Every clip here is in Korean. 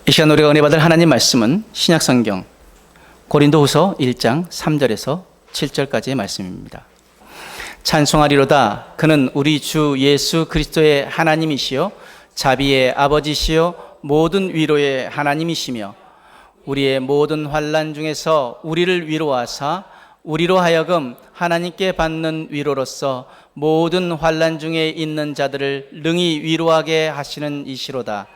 이 시간 우리가 은혜 받을 하나님 말씀은 신약성경 고린도후서 1장 3절에서 7절까지의 말씀입니다. 찬송하리로다. 그는 우리 주 예수 그리스도의 하나님이시요 자비의 아버지시요 모든 위로의 하나님이시며 우리의 모든 환난 중에서 우리를 위로하사 우리로 하여금 하나님께 받는 위로로서 모든 환난 중에 있는 자들을 능히 위로하게 하시는 이시로다.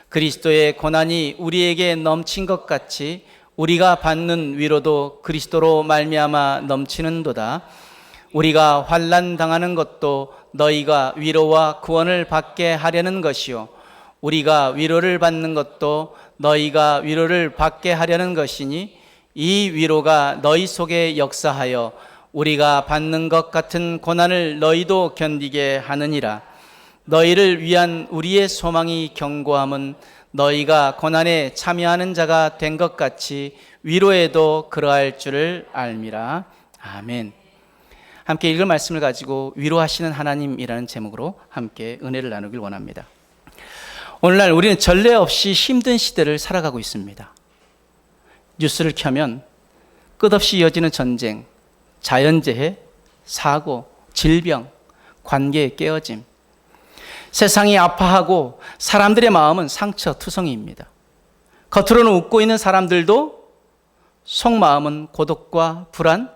그리스도의 고난이 우리에게 넘친 것 같이 우리가 받는 위로도 그리스도로 말미암아 넘치는도다. 우리가 환난 당하는 것도 너희가 위로와 구원을 받게 하려는 것이요 우리가 위로를 받는 것도 너희가 위로를 받게 하려는 것이니 이 위로가 너희 속에 역사하여 우리가 받는 것 같은 고난을 너희도 견디게 하느니라. 너희를 위한 우리의 소망이 견고함은 너희가 고난에 참여하는 자가 된 것 같이 위로에도 그러할 줄을 알미라. 아멘. 함께 읽을 말씀을 가지고 위로하시는 하나님이라는 제목으로 함께 은혜를 나누길 원합니다. 오늘날 우리는 전례 없이 힘든 시대를 살아가고 있습니다. 뉴스를 켜면 끝없이 이어지는 전쟁, 자연재해, 사고, 질병, 관계의 깨어짐, 세상이 아파하고 사람들의 마음은 상처투성이입니다. 겉으로는 웃고 있는 사람들도 속마음은 고독과 불안,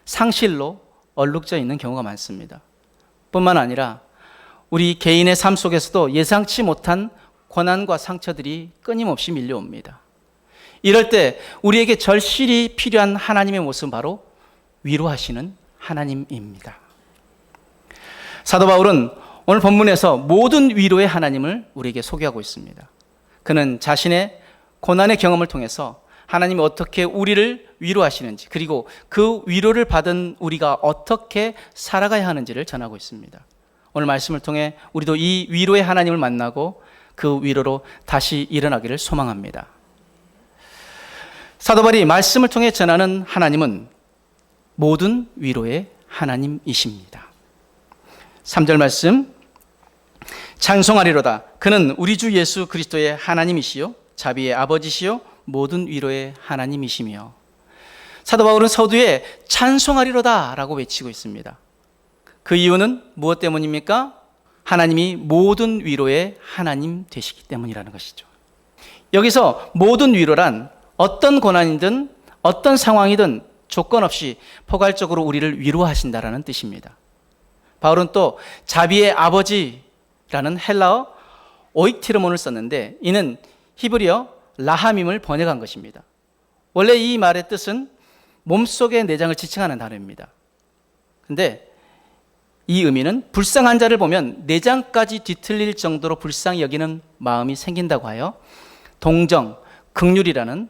상실로 얼룩져 있는 경우가 많습니다. 뿐만 아니라 우리 개인의 삶 속에서도 예상치 못한 고난과 상처들이 끊임없이 밀려옵니다. 이럴 때 우리에게 절실히 필요한 하나님의 모습은 바로 위로하시는 하나님입니다. 사도 바울은 오늘 본문에서 모든 위로의 하나님을 우리에게 소개하고 있습니다. 그는 자신의 고난의 경험을 통해서 하나님이 어떻게 우리를 위로하시는지, 그리고 그 위로를 받은 우리가 어떻게 살아가야 하는지를 전하고 있습니다. 오늘 말씀을 통해 우리도 이 위로의 하나님을 만나고 그 위로로 다시 일어나기를 소망합니다. 사도 바울이 말씀을 통해 전하는 하나님은 모든 위로의 하나님이십니다. 3절 말씀, 찬송하리로다. 그는 우리 주 예수 그리스도의 하나님이시요 자비의 아버지시요 모든 위로의 하나님이시며. 사도 바울은 서두에 찬송하리로다 라고 외치고 있습니다. 그 이유는 무엇 때문입니까? 하나님이 모든 위로의 하나님 되시기 때문이라는 것이죠. 여기서 모든 위로란 어떤 고난이든 어떤 상황이든 조건 없이 포괄적으로 우리를 위로하신다라는 뜻입니다. 바울은 또 자비의 아버지라는 헬라어 오익티르몬을 썼는데 이는 히브리어 라하밈을 번역한 것입니다. 원래 이 말의 뜻은 몸속의 내장을 지칭하는 단어입니다. 그런데 이 의미는 불쌍한 자를 보면 내장까지 뒤틀릴 정도로 불쌍히 여기는 마음이 생긴다고 하여 동정, 긍휼이라는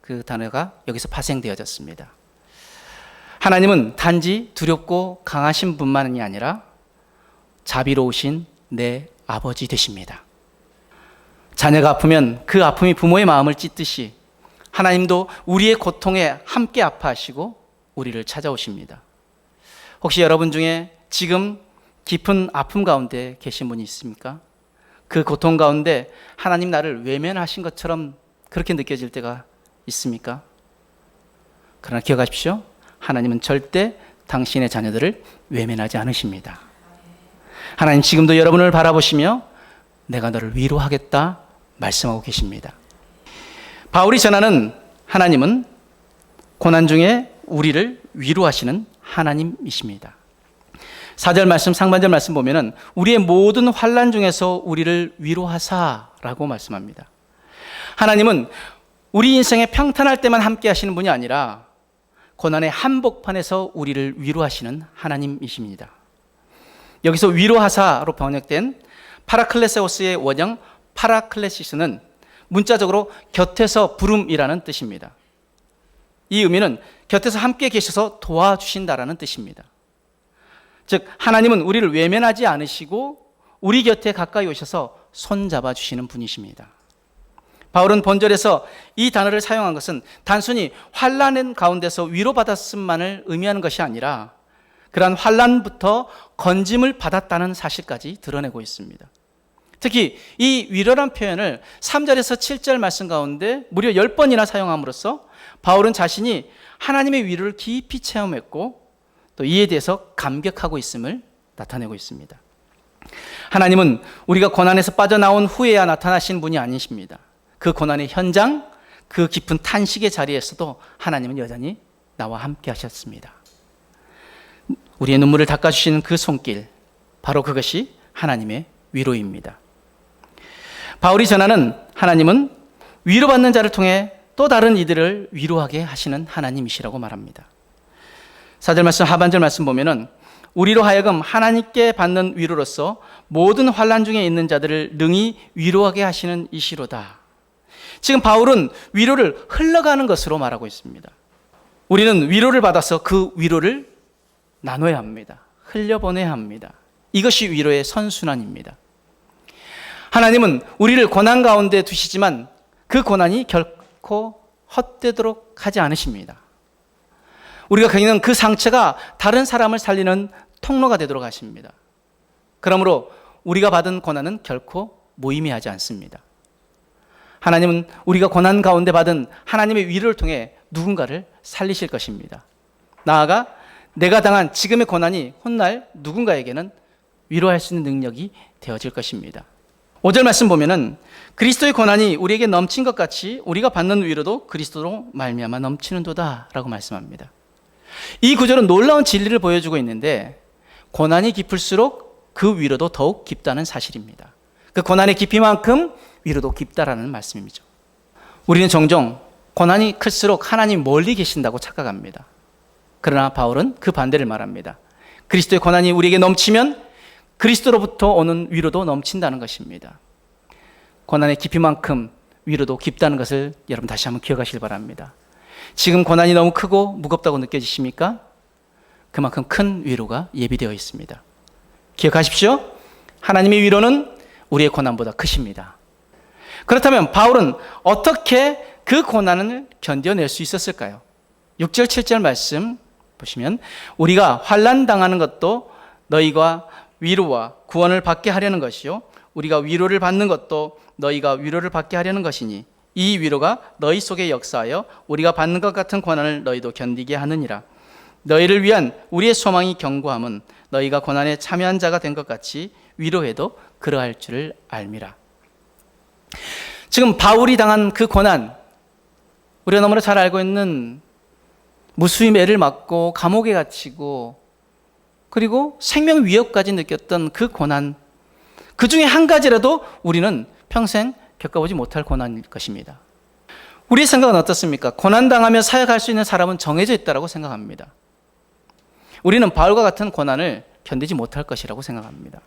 그 단어가 여기서 파생되어졌습니다. 하나님은 단지 두렵고 강하신 분만이 아니라 자비로우신 내 아버지 되십니다. 자녀가 아프면 그 아픔이 부모의 마음을 찢듯이 하나님도 우리의 고통에 함께 아파하시고 우리를 찾아오십니다. 혹시 여러분 중에 지금 깊은 아픔 가운데 계신 분이 있습니까? 그 고통 가운데 하나님 나를 외면하신 것처럼 그렇게 느껴질 때가 있습니까? 그러나 기억하십시오. 하나님은 절대 당신의 자녀들을 외면하지 않으십니다. 하나님 지금도 여러분을 바라보시며 내가 너를 위로하겠다 말씀하고 계십니다. 바울이 전하는 하나님은 고난 중에 우리를 위로하시는 하나님이십니다. 4절 말씀, 상반절 말씀 보면은 우리의 모든 환난 중에서 우리를 위로하사라고 말씀합니다. 하나님은 우리 인생에 평탄할 때만 함께 하시는 분이 아니라 고난의 한복판에서 우리를 위로하시는 하나님이십니다. 여기서 위로하사로 번역된 파라클레세오스의 원형 파라클레시스는 문자적으로 곁에서 부름이라는 뜻입니다. 이 의미는 곁에서 함께 계셔서 도와주신다라는 뜻입니다. 즉 하나님은 우리를 외면하지 않으시고 우리 곁에 가까이 오셔서 손잡아 주시는 분이십니다. 바울은 본절에서 이 단어를 사용한 것은 단순히 환난 가운데서 위로받았음만을 의미하는 것이 아니라 그러한 환난부터 건짐을 받았다는 사실까지 드러내고 있습니다. 특히 이 위로란 표현을 3절에서 7절 말씀 가운데 무려 10번이나 사용함으로써 바울은 자신이 하나님의 위로를 깊이 체험했고 또 이에 대해서 감격하고 있음을 나타내고 있습니다. 하나님은 우리가 고난에서 빠져나온 후에야 나타나신 분이 아니십니다. 그 고난의 현장, 그 깊은 탄식의 자리에서도 하나님은 여전히 나와 함께 하셨습니다. 우리의 눈물을 닦아주시는 그 손길, 바로 그것이 하나님의 위로입니다. 바울이 전하는 하나님은 위로받는 자를 통해 또 다른 이들을 위로하게 하시는 하나님이시라고 말합니다. 4절 말씀 하반절 말씀 보면은 우리로 하여금 하나님께 받는 위로로서 모든 환난 중에 있는 자들을 능히 위로하게 하시는 이시로다. 지금 바울은 위로를 흘러가는 것으로 말하고 있습니다. 우리는 위로를 받아서 그 위로를 나눠야 합니다. 흘려보내야 합니다. 이것이 위로의 선순환입니다. 하나님은 우리를 고난 가운데 두시지만 그 고난이 결코 헛되도록 하지 않으십니다. 우리가 겪는 그 상처가 다른 사람을 살리는 통로가 되도록 하십니다. 그러므로 우리가 받은 고난은 결코 무의미하지 않습니다. 하나님은 우리가 고난 가운데 받은 하나님의 위로를 통해 누군가를 살리실 것입니다. 나아가 내가 당한 지금의 고난이 훗날 누군가에게는 위로할 수 있는 능력이 되어질 것입니다. 5절 말씀 보면은 그리스도의 고난이 우리에게 넘친 것 같이 우리가 받는 위로도 그리스도로 말미암아 넘치는도다 라고 말씀합니다. 이 구절은 놀라운 진리를 보여주고 있는데 고난이 깊을수록 그 위로도 더욱 깊다는 사실입니다. 그 고난의 깊이만큼 위로도 깊다라는 말씀이죠. 우리는 종종 고난이 클수록 하나님 멀리 계신다고 착각합니다. 그러나 바울은 그 반대를 말합니다. 그리스도의 고난이 우리에게 넘치면 그리스도로부터 오는 위로도 넘친다는 것입니다. 고난의 깊이만큼 위로도 깊다는 것을 여러분 다시 한번 기억하시길 바랍니다. 지금 고난이 너무 크고 무겁다고 느껴지십니까? 그만큼 큰 위로가 예비되어 있습니다. 기억하십시오. 하나님의 위로는 우리의 고난보다 크십니다. 그렇다면 바울은 어떻게 그 고난을 견뎌낼 수 있었을까요? 6절 7절 말씀 보시면 우리가 환난 당하는 것도 너희가 위로와 구원을 받게 하려는 것이요 우리가 위로를 받는 것도 너희가 위로를 받게 하려는 것이니 이 위로가 너희 속에 역사하여 우리가 받는 것 같은 고난을 너희도 견디게 하느니라. 너희를 위한 우리의 소망이 견고함은 너희가 고난에 참여한 자가 된 것 같이 위로해도 그러할 줄을 알미라. 지금 바울이 당한 그 고난, 우리가 너무나 잘 알고 있는 무수히 매를 맞고 감옥에 갇히고 그리고 생명 위협까지 느꼈던 그 고난, 그 중에 한 가지라도 우리는 평생 겪어보지 못할 고난일 것입니다. 우리의 생각은 어떻습니까? 고난당하며 사역할 수 있는 사람은 정해져 있다고 생각합니다. 우리는 바울과 같은 고난을 견디지 못할 것이라고 생각합니다.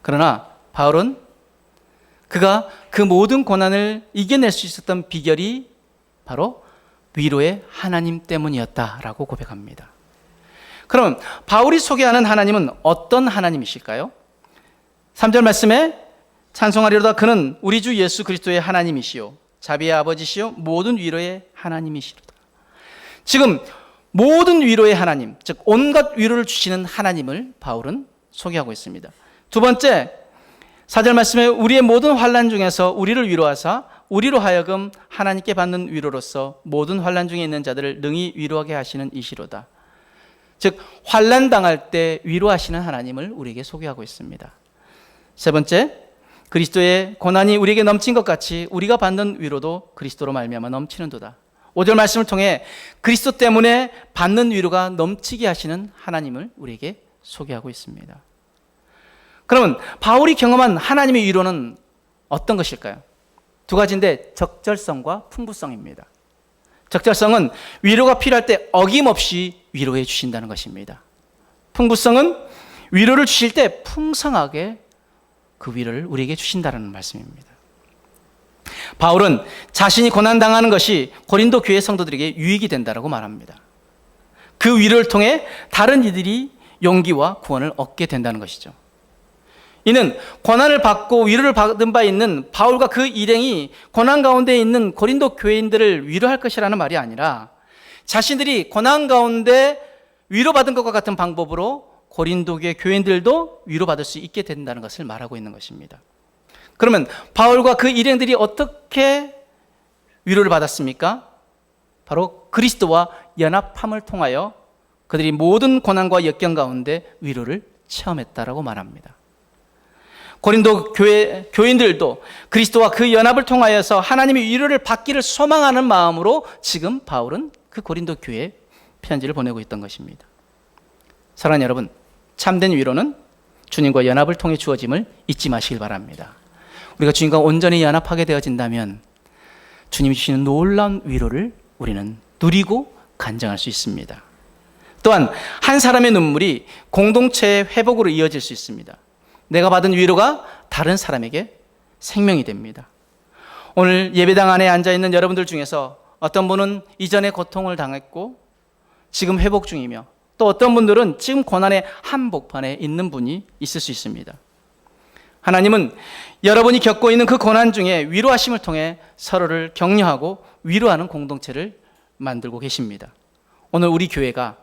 그러나 바울은 그가 그 모든 고난을 이겨낼 수 있었던 비결이 바로 위로의 하나님 때문이었다라고 고백합니다. 그럼 바울이 소개하는 하나님은 어떤 하나님이실까요? 3절 말씀에 찬송하리로다 그는 우리 주 예수 그리스도의 하나님이시요 자비의 아버지시요 모든 위로의 하나님이시로다. 지금 모든 위로의 하나님, 즉 온갖 위로를 주시는 하나님을 바울은 소개하고 있습니다. 두 번째 4절 말씀에 우리의 모든 환난 중에서 우리를 위로하사 우리로 하여금 하나님께 받는 위로로서 모든 환난 중에 있는 자들을 능히 위로하게 하시는 이시로다. 즉 환난 당할 때 위로하시는 하나님을 우리에게 소개하고 있습니다. 세 번째, 그리스도의 고난이 우리에게 넘친 것 같이 우리가 받는 위로도 그리스도로 말미암아 넘치는도다. 5절 말씀을 통해 그리스도 때문에 받는 위로가 넘치게 하시는 하나님을 우리에게 소개하고 있습니다. 그러면 바울이 경험한 하나님의 위로는 어떤 것일까요? 두 가지인데 적절성과 풍부성입니다. 적절성은 위로가 필요할 때 어김없이 위로해 주신다는 것입니다. 풍부성은 위로를 주실 때 풍성하게 그 위로를 우리에게 주신다는 말씀입니다. 바울은 자신이 고난당하는 것이 고린도 교회 성도들에게 유익이 된다고 말합니다. 그 위로를 통해 다른 이들이 용기와 구원을 얻게 된다는 것이죠. 이는 고난을 받고 위로를 받은 바 있는 바울과 그 일행이 고난 가운데 있는 고린도 교회인들을 위로할 것이라는 말이 아니라 자신들이 고난 가운데 위로받은 것과 같은 방법으로 고린도 교회 교인들도 위로받을 수 있게 된다는 것을 말하고 있는 것입니다. 그러면 바울과 그 일행들이 어떻게 위로를 받았습니까? 바로 그리스도와 연합함을 통하여 그들이 모든 고난과 역경 가운데 위로를 체험했다라고 말합니다. 고린도 교인들도 그리스도와 그 연합을 통하여서 하나님의 위로를 받기를 소망하는 마음으로 지금 바울은 그 고린도 교회에 편지를 보내고 있던 것입니다. 사랑하는 여러분, 참된 위로는 주님과 연합을 통해 주어짐을 잊지 마시길 바랍니다. 우리가 주님과 온전히 연합하게 되어진다면 주님이 주시는 놀라운 위로를 우리는 누리고 간증할 수 있습니다. 또한 한 사람의 눈물이 공동체의 회복으로 이어질 수 있습니다. 내가 받은 위로가 다른 사람에게 생명이 됩니다. 오늘 예배당 안에 앉아있는 여러분들 중에서 어떤 분은 이전에 고통을 당했고 지금 회복 중이며 또 어떤 분들은 지금 고난의 한복판에 있는 분이 있을 수 있습니다. 하나님은 여러분이 겪고 있는 그 고난 중에 위로하심을 통해 서로를 격려하고 위로하는 공동체를 만들고 계십니다. 오늘 우리 교회가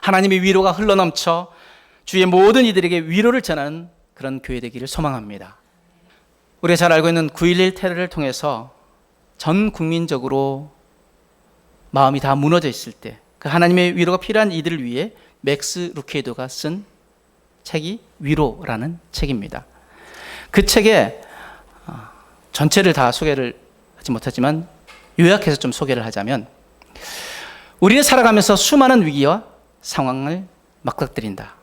하나님의 위로가 흘러넘쳐 주의 모든 이들에게 위로를 전하는 그런 교회 되기를 소망합니다. 우리가 잘 알고 있는 9.11 테러를 통해서 전 국민적으로 마음이 다 무너져 있을 때 그 하나님의 위로가 필요한 이들을 위해 맥스 루케이도가 쓴 책이 위로라는 책입니다. 그 책에 전체를 다 소개를 하지 못하지만 요약해서 좀 소개를 하자면, 우리는 살아가면서 수많은 위기와 상황을 맞닥뜨린다.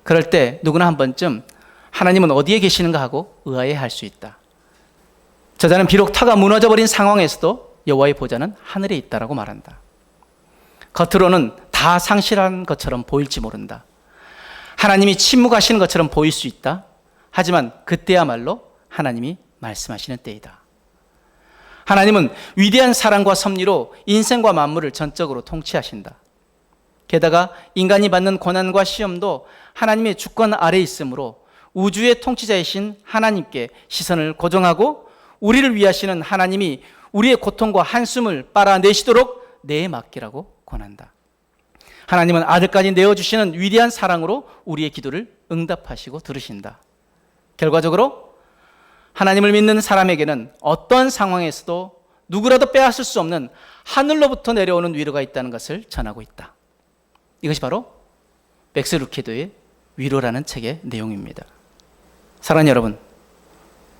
그럴 때 누구나 한 번쯤 하나님은 어디에 계시는가 하고 의아해할 수 있다. 저자는 비록 터가 무너져버린 상황에서도 여호와의 보좌는 하늘에 있다라고 말한다. 겉으로는 다 상실한 것처럼 보일지 모른다. 하나님이 침묵하시는 것처럼 보일 수 있다. 하지만 그때야말로 하나님이 말씀하시는 때이다. 하나님은 위대한 사랑과 섭리로 인생과 만물을 전적으로 통치하신다. 게다가 인간이 받는 고난과 시험도 하나님의 주권 아래에 있으므로 우주의 통치자이신 하나님께 시선을 고정하고 우리를 위하시는 하나님이 우리의 고통과 한숨을 빨아내시도록 내에 맡기라고 권한다. 하나님은 아들까지 내어주시는 위대한 사랑으로 우리의 기도를 응답하시고 들으신다. 결과적으로 하나님을 믿는 사람에게는 어떤 상황에서도 누구라도 빼앗을 수 없는 하늘로부터 내려오는 위로가 있다는 것을 전하고 있다. 이것이 바로 맥스 루케도의 위로라는 책의 내용입니다. 사랑하는 여러분,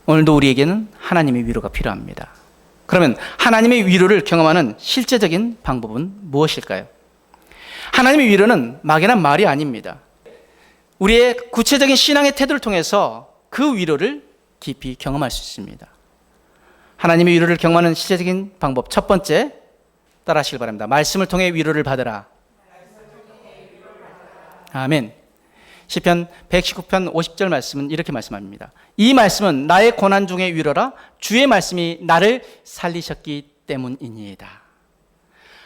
오늘도 우리에게는 하나님의 위로가 필요합니다. 그러면 하나님의 위로를 경험하는 실제적인 방법은 무엇일까요? 하나님의 위로는 막연한 말이 아닙니다. 우리의 구체적인 신앙의 태도를 통해서 그 위로를 깊이 경험할 수 있습니다. 하나님의 위로를 경험하는 실제적인 방법, 첫 번째, 따라하시길 바랍니다. 말씀을 통해 위로를 받으라. 아멘. 시편 119편 50절 말씀은 이렇게 말씀합니다. 이 말씀은 나의 고난 중의 위로라. 주의 말씀이 나를 살리셨기 때문이니이다.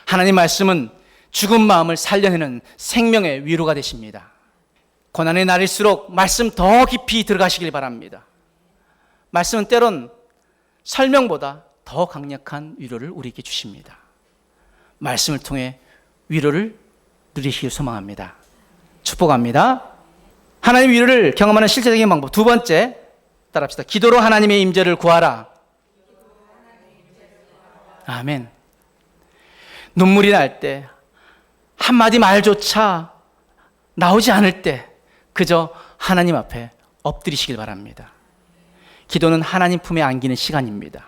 하나님 말씀은 죽은 마음을 살려내는 생명의 위로가 되십니다. 고난의 날일수록 말씀 더 깊이 들어가시길 바랍니다. 말씀은 때론 설명보다 더 강력한 위로를 우리에게 주십니다. 말씀을 통해 위로를 누리시길 소망합니다. 축복합니다. 하나님의 위로를 경험하는 실제적인 방법, 두 번째, 따라합시다. 기도로 하나님의 임재를 구하라. 아멘. 눈물이 날 때, 한마디 말조차 나오지 않을 때 그저 하나님 앞에 엎드리시길 바랍니다. 기도는 하나님 품에 안기는 시간입니다.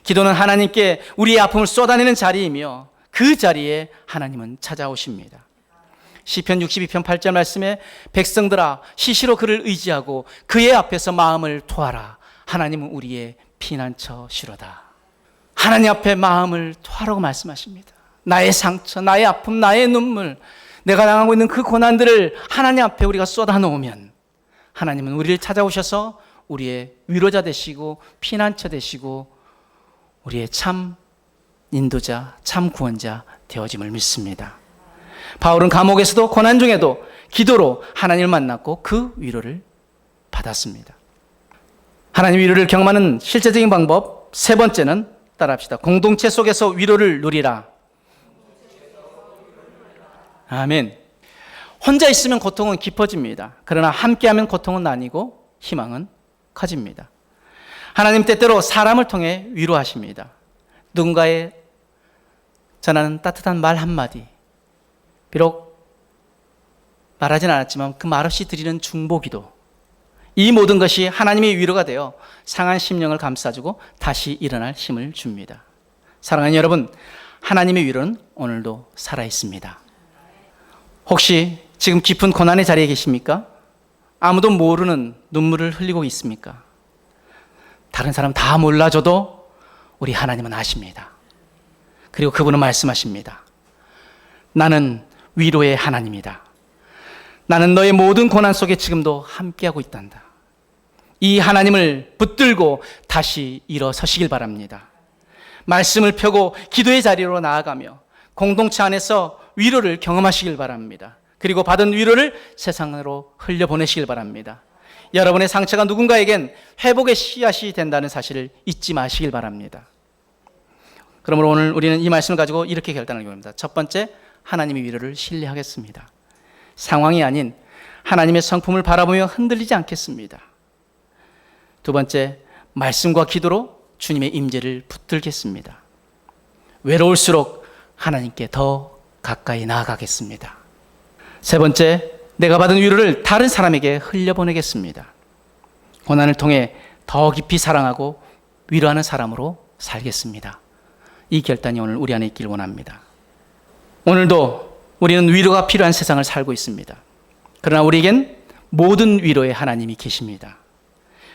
기도는 하나님께 우리의 아픔을 쏟아내는 자리이며 그 자리에 하나님은 찾아오십니다. 시편 62편 8절 말씀에 백성들아 시시로 그를 의지하고 그의 앞에서 마음을 토하라. 하나님은 우리의 피난처시로다. 하나님 앞에 마음을 토하라고 말씀하십니다. 나의 상처, 나의 아픔, 나의 눈물, 내가 당하고 있는 그 고난들을 하나님 앞에 우리가 쏟아놓으면 하나님은 우리를 찾아오셔서 우리의 위로자 되시고 피난처 되시고 우리의 참 인도자, 참 구원자 되어짐을 믿습니다. 바울은 감옥에서도 고난 중에도 기도로 하나님을 만났고 그 위로를 받았습니다. 하나님 위로를 경험하는 실제적인 방법, 세 번째는 따라합시다. 공동체 속에서 위로를 누리라. 아멘. 혼자 있으면 고통은 깊어집니다. 그러나 함께하면 고통은 나뉘고 희망은 커집니다. 하나님 때때로 사람을 통해 위로하십니다. 누군가의 전하는 따뜻한 말 한마디, 비록 말하진 않았지만 그 말없이 드리는 중보기도, 이 모든 것이 하나님의 위로가 되어 상한 심령을 감싸주고 다시 일어날 힘을 줍니다. 사랑하는 여러분, 하나님의 위로는 오늘도 살아있습니다. 혹시 지금 깊은 고난의 자리에 계십니까? 아무도 모르는 눈물을 흘리고 있습니까? 다른 사람 다 몰라줘도 우리 하나님은 아십니다. 그리고 그분은 말씀하십니다. 나는 위로의 하나님이다. 나는 너의 모든 고난 속에 지금도 함께하고 있단다. 이 하나님을 붙들고 다시 일어서시길 바랍니다. 말씀을 펴고 기도의 자리로 나아가며 공동체 안에서 위로를 경험하시길 바랍니다. 그리고 받은 위로를 세상으로 흘려보내시길 바랍니다. 여러분의 상처가 누군가에겐 회복의 씨앗이 된다는 사실을 잊지 마시길 바랍니다. 그러므로 오늘 우리는 이 말씀을 가지고 이렇게 결단하기 합니다. 첫 번째, 하나님의 위로를 신뢰하겠습니다. 상황이 아닌 하나님의 성품을 바라보며 흔들리지 않겠습니다. 두 번째, 말씀과 기도로 주님의 임재를 붙들겠습니다. 외로울수록 하나님께 더 가까이 나아가겠습니다. 세 번째, 내가 받은 위로를 다른 사람에게 흘려보내겠습니다. 고난을 통해 더 깊이 사랑하고 위로하는 사람으로 살겠습니다. 이 결단이 오늘 우리 안에 있길 원합니다. 오늘도 우리는 위로가 필요한 세상을 살고 있습니다. 그러나 우리에겐 모든 위로의 하나님이 계십니다.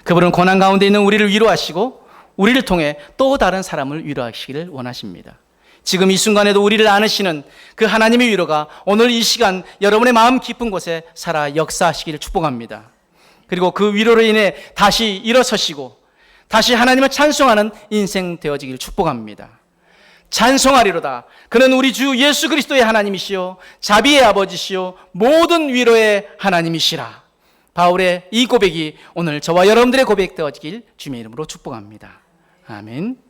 그분은 고난 가운데 있는 우리를 위로하시고 우리를 통해 또 다른 사람을 위로하시기를 원하십니다. 지금 이 순간에도 우리를 안으시는 그 하나님의 위로가 오늘 이 시간 여러분의 마음 깊은 곳에 살아 역사하시기를 축복합니다. 그리고 그 위로로 인해 다시 일어서시고 다시 하나님을 찬송하는 인생 되어지기를 축복합니다. 찬송하리로다. 그는 우리 주 예수 그리스도의 하나님이시요 자비의 아버지시요 모든 위로의 하나님이시라. 바울의 이 고백이 오늘 저와 여러분들의 고백 되어지길 주님의 이름으로 축복합니다. 아멘.